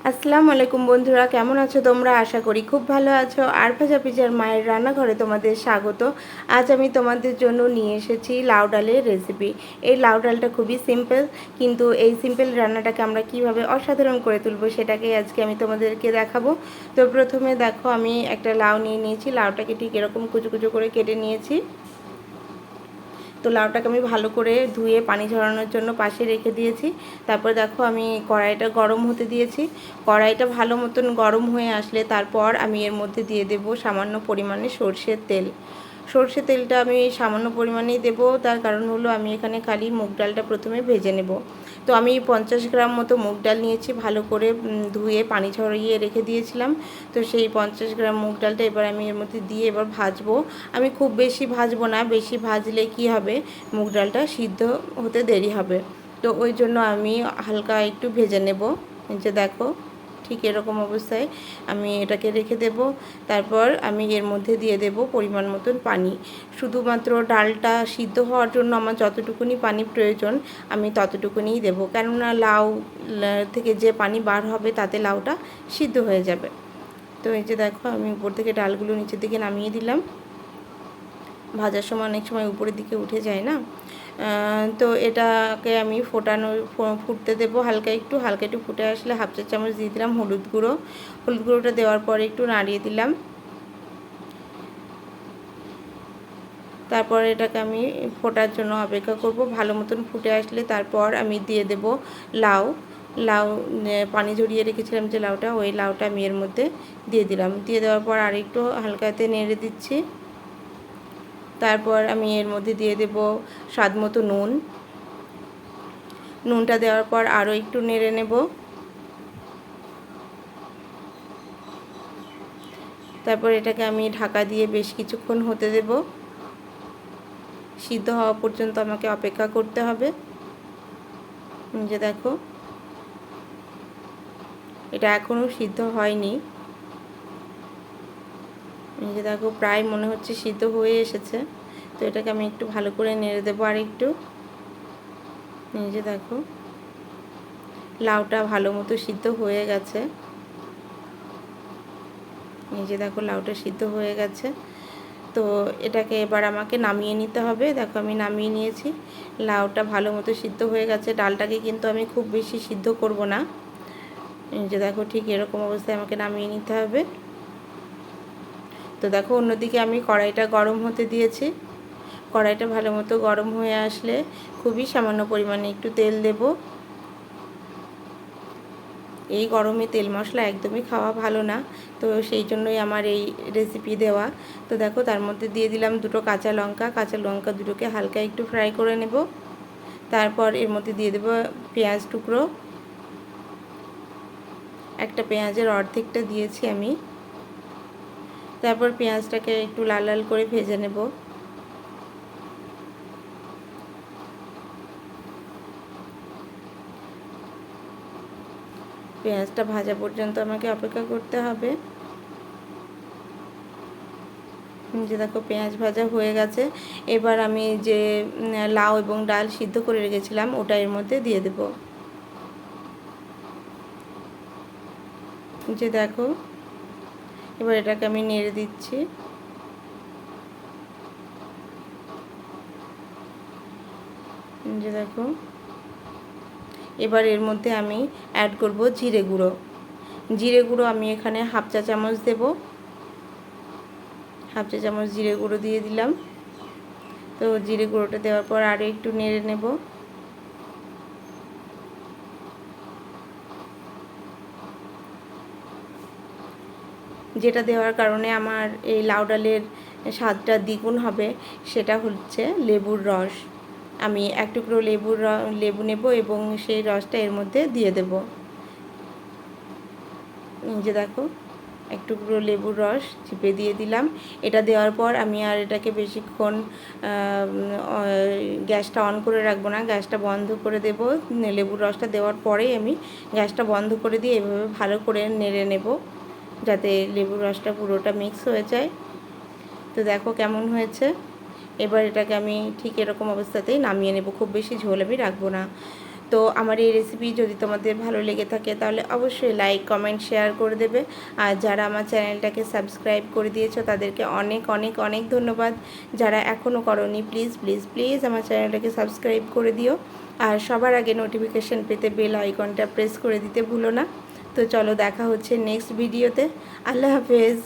আসসালামু আলাইকুম বন্ধুরা, কেমন আছো তোমরা? আশা করি খুব ভালো আছো। আর ভাজা পিজার মায়ের রান্নাঘরে তোমাদের স্বাগত। আজ আমি তোমাদের জন্য নিয়ে এসেছি লাউ ডালের রেসিপি। এই লাউ ডালটা খুবই সিম্পল, কিন্তু এই সিম্পল রান্নাটাকে আমরা কিভাবে অসাধারণ করে তুলবো সেটাকেই আজকে আমি তোমাদেরকে দেখাবো। তো প্রথমে দেখো, আমি একটা লাউ নিয়ে নিয়েছি। লাউটাকে ঠিক এরকম কুচো কুচো করে কেটে নিয়েছি। তো লাউটাকে আমি ভালো করে ধুয়ে পানি ঝরানোর জন্য পাশে রেখে দিয়েছি। তারপর দেখো, আমি কড়াইটা গরম হতে দিয়েছি। কড়াইটা ভালো মতন গরম হয়ে আসলে তারপর আমি এর মধ্যে দিয়ে দেব সামান্য পরিমাণে সরষের তেল। সরষের তেলটা আমি সামান্য পরিমাণেই দেবো, তার কারণ হলো আমি এখানে খালি মুগ ডালটা প্রথমে ভেজে নেব। তো আমি 50 গ্রাম মতো মুগ ডাল নিয়েছি, ভালো করে ধুয়ে পানি ঝরিয়ে রেখে দিয়েছিলাম। তো সেই 50 গ্রাম মুগ ডালটা এবার আমি এর মধ্যে দিয়ে এবার ভাজবো। আমি খুব বেশি ভাজবো না, বেশি ভাজলে কি হবে, মুগ ডালটা সিদ্ধ হতে দেরি হবে। তো ওই জন্য আমি হালকা একটু ভেজে নেব। যে দেখো, ঠিক এরকম অবস্থায় আমি এটাকে রেখে দেব। তারপর আমি এর মধ্যে দিয়ে দেব পরিমাণ মতন পানি। শুধুমাত্র ডালটা সিদ্ধ হওয়ার জন্য আমার যতটুকুনি পানি প্রয়োজন আমি ততটুকুনিই দেব, কেননা লাউ থেকে যে পানি বার হবে তাতে লাউটা সিদ্ধ হয়ে যাবে। তো এই যে দেখো, আমি উপর থেকে ডালগুলো নিচের দিকে নামিয়ে দিলাম। ভাজার সময় অনেক সময় উপরের দিকে উঠে যায় না। তো এটাকে আমি ফুটতে দেবো হালকা একটু ফুটে আসলে হাফ চা চামচ দিয়ে দিলাম হলুদ গুঁড়োটা দেওয়ার পরে একটু নাড়িয়ে দিলাম। তারপর এটাকে আমি ফোটার জন্য অপেক্ষা করব। ভালো মতন ফুটে আসলে তারপর আমি দিয়ে দেব লাউ। পানি ঝরিয়ে রেখেছিলাম যে লাউটা, ওই লাউটা আমি এর মধ্যে দিয়ে দিলাম। দিয়ে দেওয়ার পর আরেকটু হালকাতে নেড়ে দিচ্ছি। তারপর আমি এর মধ্যে দিয়ে দেব স্বাদ মতো নুনটা দেওয়ার পর আরও একটু নেড়ে নেব। তারপর এটাকে আমি ঢাকা দিয়ে বেশ কিছুক্ষণ হতে দেব। সিদ্ধ হওয়া পর্যন্ত আমাকে অপেক্ষা করতে হবে। যে দেখো, এটা এখনও সিদ্ধ হয়নি। যে দেখো, প্রায় মনে হচ্ছে সিদ্ধ হয়ে এসেছে। তো এটাকে আমি একটু ভালো করে নেড়ে দেবো আর একটু। যে দেখো, লাউটা ভালো মতো সিদ্ধ হয়ে গেছে। এই যে দেখো, লাউটা সিদ্ধ হয়ে গেছে। তো এটাকে এবার আমাকে নামিয়ে নিতে হবে। দেখো, আমি নামিয়ে নিয়েছি। লাউটা ভালো মতো সিদ্ধ হয়ে গেছে। ডালটাকে কিন্তু আমি খুব বেশি সিদ্ধ করব না। এই যে দেখো, ঠিক এরকম অবস্থায় আমাকে নামিয়ে নিতে হবে। তো দেখো, অন্যদিকে আমি কড়াইটা গরম হতে দিয়েছি। কড়াইটা ভালো মতো গরম হয়ে আসলে খুবই সামান্য পরিমাণে একটু তেল দেব। এই গরমে তেল মশলা একদমই খাওয়া ভালো না, তো সেই জন্যই আমার এই রেসিপি দেওয়া। তো দেখো, তার মধ্যে দিয়ে দিলাম দুটো কাঁচা লঙ্কা দুটোকে হালকা একটু ফ্রাই করে নেব। তারপর এর মধ্যে দিয়ে দেব পেঁয়াজ টুকরো। একটা পেঁয়াজের অর্ধেকটা দিয়েছি আমি। তারপর পেঁয়াজটাকে একটু লাল লাল করে ভেজে নেব। পেঁয়াজটা ভাজা পর্যন্ত আমাকে অপেক্ষা করতে হবে। যে দেখো, পেঁয়াজ ভাজা হয়ে গেছে। এবার আমি যে লাউ এবং ডাল সিদ্ধ করে রেখেছিলাম ওটা এর মধ্যে দিয়ে দেব। যে দেখো, এবার এটাকে আমি নেড়ে দিচ্ছি। যে দেখো, এবার এর মধ্যে আমি অ্যাড করব জিরে গুঁড়ো আমি এখানে হাফ চা চামচ দেব। হাফ চা চামচ জিরে গুঁড়ো দিয়ে দিলাম। তো জিরে গুঁড়োটা দেওয়ার পর আরও একটু নেড়ে নেব। যেটা দেওয়ার কারণে আমার এই লাউ ডালের স্বাদটা দ্বিগুণ হবে সেটা হচ্ছে লেবুর রস। আমি এক টুকরো লেবু নেব এবং সেই রসটা এর মধ্যে দিয়ে দেব। যে দেখো, এক টুকরো লেবুর রস চিপে দিয়ে দিলাম। এটা দেওয়ার পর আমি আর এটাকে বেশিক্ষণ গ্যাসটা অন করে রাখবো না, গ্যাসটা বন্ধ করে দেব। লেবুর রসটা দেওয়ার পরেই আমি গ্যাসটা বন্ধ করে দিয়ে এভাবে ভালো করে নেড়ে নেব, যাতে লেবুর রসটা পুরোটা মিক্স হয়ে যায়। তো দেখো কেমন হয়েছে। এবার এটাকে আমি ঠিক এরকম অবস্থাতেই নামিয়ে নেব, খুব বেশি ঝোল আমি রাখবো না। তো আমার এই রেসিপি যদি তোমাদের ভালো লেগে থাকে তাহলে অবশ্যই লাইক কমেন্ট শেয়ার করে দেবে। আর যারা আমার চ্যানেলটাকে সাবস্ক্রাইব করে দিয়েছো তাদেরকে অনেক অনেক অনেক ধন্যবাদ। যারা এখনও করোনি প্লিজ প্লিজ প্লিজ আমার চ্যানেলটাকে সাবস্ক্রাইব করে দিও। আর সবার আগে নোটিফিকেশান পেতে বেল আইকনটা প্রেস করে দিতে ভুলো না। তো চলো দেখা হচ্ছে নেক্সট ভিডিওতে। আল্লাহ হাফেজ।